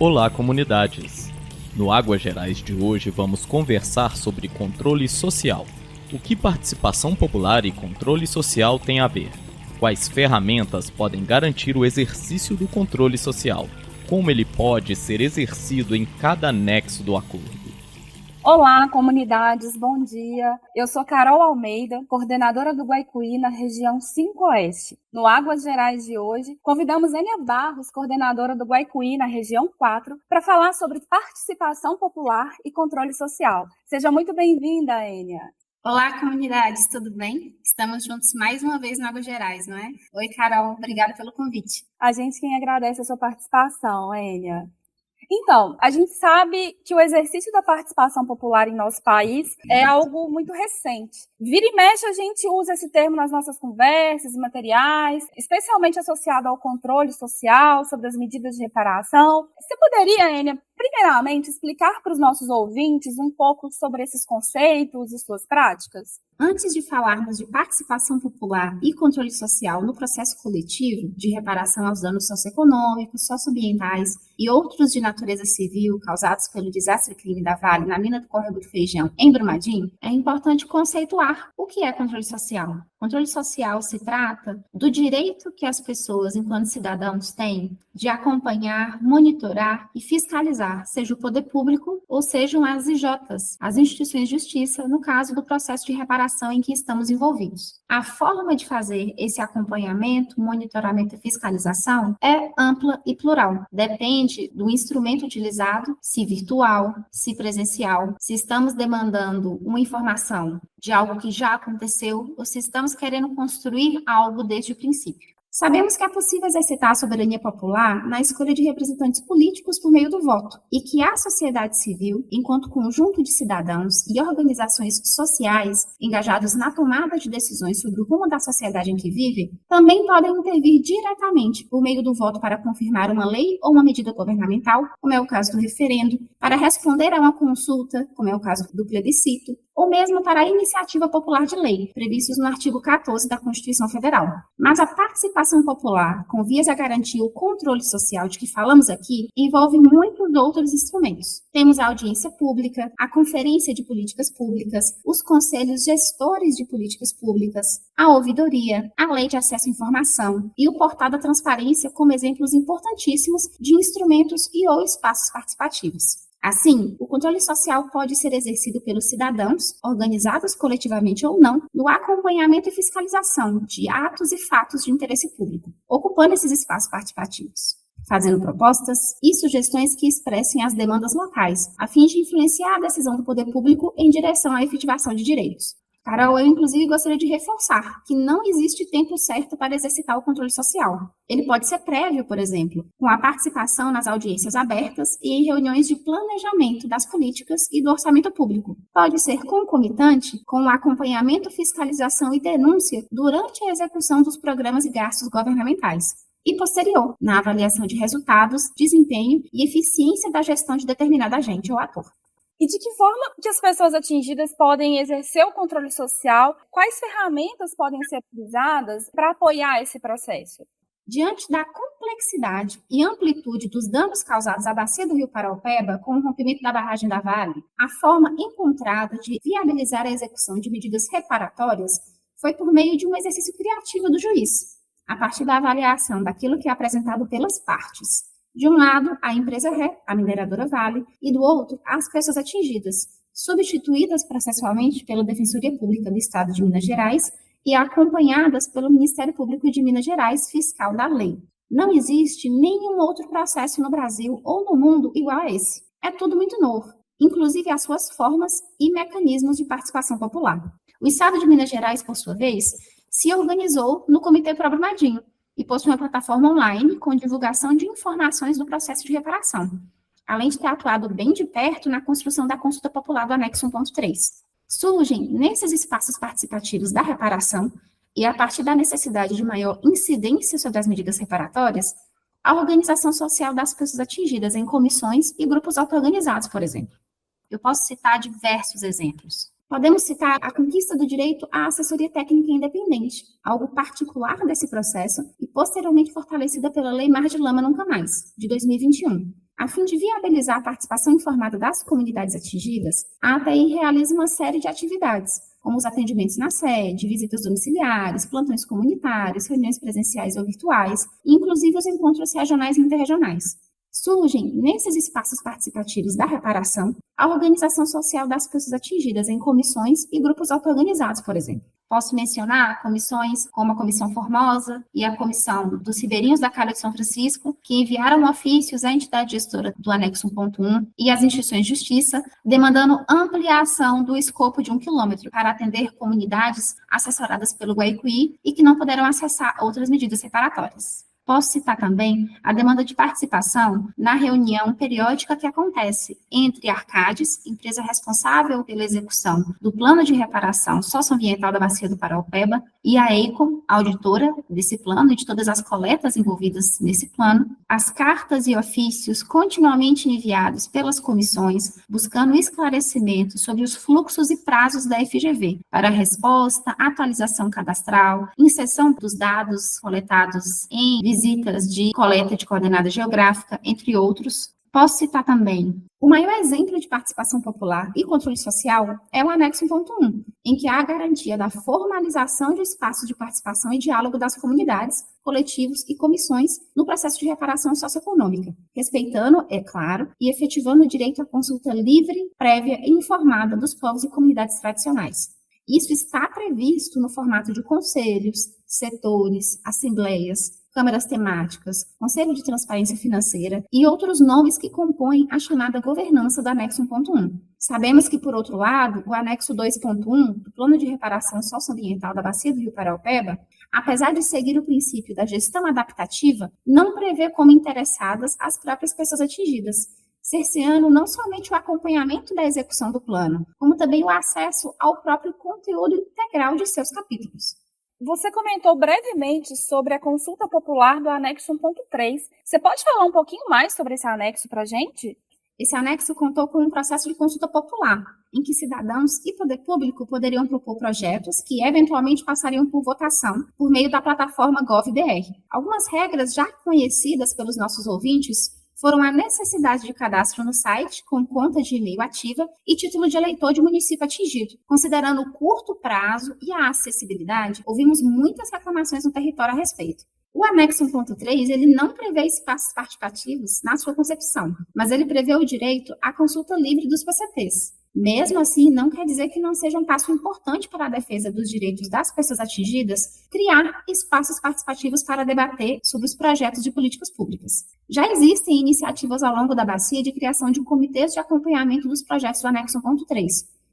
Olá, comunidades! No Águas Gerais de hoje vamos conversar sobre controle social. O que participação popular e controle social têm a ver? Quais ferramentas podem garantir o exercício do controle social? Como ele pode ser exercido em cada anexo do acordo? Olá, comunidades, bom dia. Eu sou Carol Almeida, coordenadora do Guaicuí na região 5 Oeste. No Águas Gerais de hoje, convidamos Enia Barros, coordenadora do Guaicuí na região 4, para falar sobre participação popular e controle social. Seja muito bem-vinda, Enia. Olá, comunidades, tudo bem? Estamos juntos mais uma vez no Águas Gerais, não é? Oi, Carol, obrigada pelo convite. A gente quem agradece a sua participação, Enia. Então, a gente sabe que o exercício da participação popular em nosso país é algo muito recente. Vira e mexe, a gente usa esse termo nas nossas conversas, materiais, especialmente associado ao controle social, sobre as medidas de reparação. Você poderia, Enia, primeiramente, explicar para os nossos ouvintes um pouco sobre esses conceitos e suas práticas? Antes de falarmos de participação popular e controle social no processo coletivo de reparação aos danos socioeconômicos, socioambientais e outros de natureza civil causados pelo desastre crime da Vale na mina do Córrego do Feijão, em Brumadinho, é importante conceituar o que é controle social. Controle social se trata do direito que as pessoas, enquanto cidadãos, têm de acompanhar, monitorar e fiscalizar, seja o poder público ou sejam as IJs, as instituições de justiça, no caso do processo de reparação em que estamos envolvidos. A forma de fazer esse acompanhamento, monitoramento e fiscalização é ampla e plural. Depende do instrumento utilizado, se virtual, se presencial, se estamos demandando uma informação de algo que já aconteceu ou se estamos querendo construir algo desde o princípio. Sabemos que é possível exercitar a soberania popular na escolha de representantes políticos por meio do voto e que a sociedade civil, enquanto conjunto de cidadãos e organizações sociais engajados na tomada de decisões sobre o rumo da sociedade em que vive, também podem intervir diretamente por meio do voto para confirmar uma lei ou uma medida governamental, como é o caso do referendo, para responder a uma consulta, como é o caso do plebiscito, ou mesmo para a iniciativa popular de lei, previstos no artigo 14 da Constituição Federal. Mas a participação popular, com vias a garantir o controle social de que falamos aqui, envolve muitos outros instrumentos. Temos a audiência pública, a conferência de políticas públicas, os conselhos gestores de políticas públicas, a ouvidoria, a lei de acesso à informação e o portal da transparência como exemplos importantíssimos de instrumentos e ou espaços participativos. Assim, o controle social pode ser exercido pelos cidadãos, organizados coletivamente ou não, no acompanhamento e fiscalização de atos e fatos de interesse público, ocupando esses espaços participativos, fazendo propostas e sugestões que expressem as demandas locais, a fim de influenciar a decisão do poder público em direção à efetivação de direitos. Carol, eu inclusive gostaria de reforçar que não existe tempo certo para exercitar o controle social. Ele pode ser prévio, por exemplo, com a participação nas audiências abertas e em reuniões de planejamento das políticas e do orçamento público. Pode ser concomitante com o acompanhamento, fiscalização e denúncia durante a execução dos programas e gastos governamentais. E posterior, na avaliação de resultados, desempenho e eficiência da gestão de determinado agente ou ator. E de que forma que as pessoas atingidas podem exercer o controle social? Quais ferramentas podem ser utilizadas para apoiar esse processo? Diante da complexidade e amplitude dos danos causados à bacia do Rio Paraopeba com o rompimento da barragem da Vale, a forma encontrada de viabilizar a execução de medidas reparatórias foi por meio de um exercício criativo do juiz, a partir da avaliação daquilo que é apresentado pelas partes. De um lado, a empresa ré, a mineradora Vale, e do outro, as pessoas atingidas, substituídas processualmente pela Defensoria Pública do Estado de Minas Gerais e acompanhadas pelo Ministério Público de Minas Gerais, fiscal da lei. Não existe nenhum outro processo no Brasil ou no mundo igual a esse. É tudo muito novo, inclusive as suas formas e mecanismos de participação popular. O Estado de Minas Gerais, por sua vez, se organizou no Comitê Pro Brumadinho, e possui uma plataforma online com divulgação de informações do processo de reparação, além de ter atuado bem de perto na construção da consulta popular do anexo 1.3. Surgem, nesses espaços participativos da reparação, e a partir da necessidade de maior incidência sobre as medidas reparatórias, a organização social das pessoas atingidas em comissões e grupos auto-organizados, por exemplo. Eu posso citar diversos exemplos. Podemos citar a conquista do direito à assessoria técnica independente, algo particular desse processo e posteriormente fortalecida pela Lei Mar de Lama Nunca Mais, de 2021. A fim de viabilizar a participação informada das comunidades atingidas, a ATI realiza uma série de atividades, como os atendimentos na sede, visitas domiciliares, plantões comunitários, reuniões presenciais ou virtuais, e inclusive os encontros regionais e interregionais. Surgem, nesses espaços participativos da reparação, a organização social das pessoas atingidas em comissões e grupos auto-organizados, por exemplo. Posso mencionar comissões como a Comissão Formosa e a Comissão dos Ribeirinhos da Calha de São Francisco, que enviaram ofícios à entidade gestora do anexo 1.1 e às instituições de justiça, demandando ampliação do escopo de 1 quilômetro para atender comunidades assessoradas pelo Guaicuí e que não puderam acessar outras medidas reparatórias. Posso citar também a demanda de participação na reunião periódica que acontece entre a Arcades, empresa responsável pela execução do Plano de Reparação Socioambiental da Bacia do Paraopeba, e a EICO, auditora desse plano e de todas as coletas envolvidas nesse plano, as cartas e ofícios continuamente enviados pelas comissões, buscando esclarecimento sobre os fluxos e prazos da FGV para resposta, atualização cadastral, inserção dos dados coletados em visitas de coleta de coordenada geográfica, entre outros. Posso citar também o maior exemplo de participação popular e controle social é o anexo 1.1, em que há a garantia da formalização de espaços de participação e diálogo das comunidades, coletivos e comissões no processo de reparação socioeconômica, respeitando, é claro, e efetivando o direito à consulta livre, prévia e informada dos povos e comunidades tradicionais. Isso está previsto no formato de conselhos, setores, assembleias, câmaras temáticas, Conselho de Transparência Financeira e outros nomes que compõem a chamada governança do anexo 1.1. Sabemos que, por outro lado, o anexo 2.1 do Plano de Reparação Socioambiental da Bacia do Rio Paraopeba, apesar de seguir o princípio da gestão adaptativa, não prevê como interessadas as próprias pessoas atingidas, cerceando não somente o acompanhamento da execução do plano, como também o acesso ao próprio conteúdo integral de seus capítulos. Você comentou brevemente sobre a consulta popular do anexo 1.3. Você pode falar um pouquinho mais sobre esse anexo para a gente? Esse anexo contou com um processo de consulta popular, em que cidadãos e poder público poderiam propor projetos que eventualmente passariam por votação por meio da plataforma GovBR. Algumas regras já conhecidas pelos nossos ouvintes foram a necessidade de cadastro no site, com conta de e-mail ativa e título de eleitor de município atingido. Considerando o curto prazo e a acessibilidade, ouvimos muitas reclamações no território a respeito. O anexo 1.3, ele não prevê espaços participativos na sua concepção, mas ele prevê o direito à consulta livre dos PCTs. Mesmo assim, não quer dizer que não seja um passo importante para a defesa dos direitos das pessoas atingidas criar espaços participativos para debater sobre os projetos de políticas públicas. Já existem iniciativas ao longo da bacia de criação de comitês de acompanhamento dos projetos do anexo 1.3,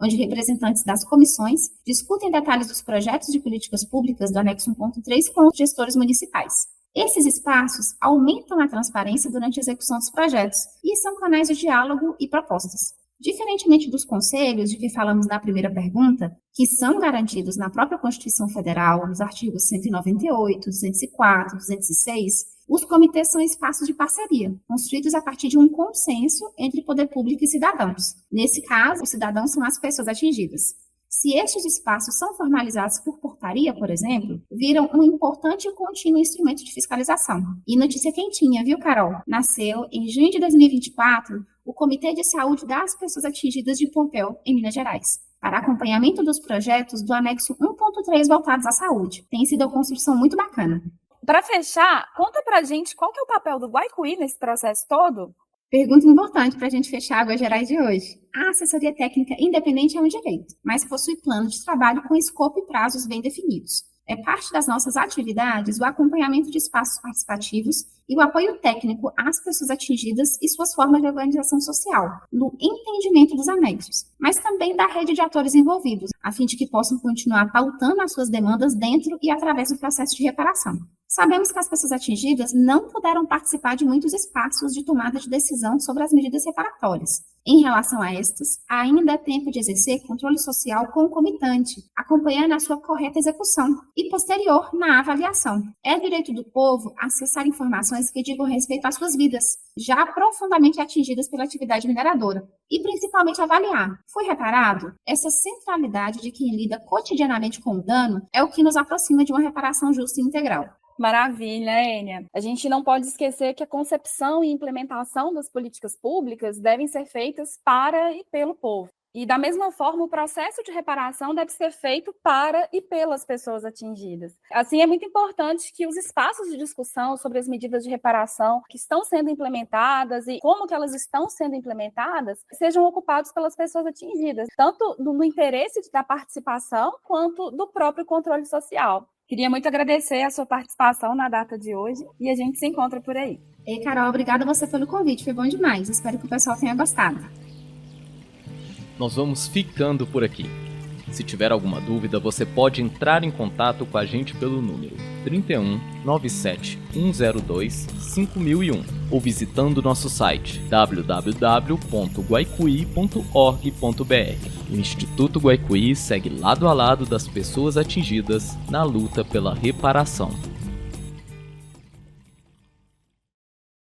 onde representantes das comissões discutem detalhes dos projetos de políticas públicas do anexo 1.3 com os gestores municipais. Esses espaços aumentam a transparência durante a execução dos projetos e são canais de diálogo e propostas. Diferentemente dos conselhos de que falamos na primeira pergunta, que são garantidos na própria Constituição Federal, nos artigos 198, 204, 206, os comitês são espaços de parceria, construídos a partir de um consenso entre poder público e cidadãos. Nesse caso, os cidadãos são as pessoas atingidas. Se estes espaços são formalizados por portaria, por exemplo, viram um importante e contínuo instrumento de fiscalização. E notícia quentinha, viu, Carol? Nasceu em junho de 2024 o Comitê de Saúde das Pessoas Atingidas de Pompéu, em Minas Gerais, para acompanhamento dos projetos do anexo 1.3 voltados à saúde. Tem sido uma construção muito bacana. Para fechar, conta pra gente qual que é o papel do Guaicuí nesse processo todo? Pergunta importante para a gente fechar Águas Gerais de hoje. A assessoria técnica independente é um direito, mas possui plano de trabalho com escopo e prazos bem definidos. É parte das nossas atividades o acompanhamento de espaços participativos e o apoio técnico às pessoas atingidas e suas formas de organização social, no entendimento dos anexos, mas também da rede de atores envolvidos, a fim de que possam continuar pautando as suas demandas dentro e através do processo de reparação. Sabemos que as pessoas atingidas não puderam participar de muitos espaços de tomada de decisão sobre as medidas reparatórias. Em relação a estas, ainda é tempo de exercer controle social concomitante, acompanhando a sua correta execução e posterior na avaliação. É direito do povo acessar informações que digam respeito às suas vidas, já profundamente atingidas pela atividade mineradora, e principalmente avaliar: foi reparado? Essa centralidade de quem lida cotidianamente com o dano é o que nos aproxima de uma reparação justa e integral. Maravilha, Enia. A gente não pode esquecer que a concepção e implementação das políticas públicas devem ser feitas para e pelo povo. E, da mesma forma, o processo de reparação deve ser feito para e pelas pessoas atingidas. Assim, é muito importante que os espaços de discussão sobre as medidas de reparação que estão sendo implementadas e como que elas estão sendo implementadas sejam ocupados pelas pessoas atingidas, tanto no interesse da participação quanto do próprio controle social. Queria muito agradecer a sua participação na data de hoje e a gente se encontra por aí. Ei, Carol, obrigada a você pelo convite, foi bom demais. Espero que o pessoal tenha gostado. Nós vamos ficando por aqui. Se tiver alguma dúvida, você pode entrar em contato com a gente pelo número 31 97 102 5001 ou visitando nosso site www.guaicuí.org.br. O Instituto Guaicuí segue lado a lado das pessoas atingidas na luta pela reparação.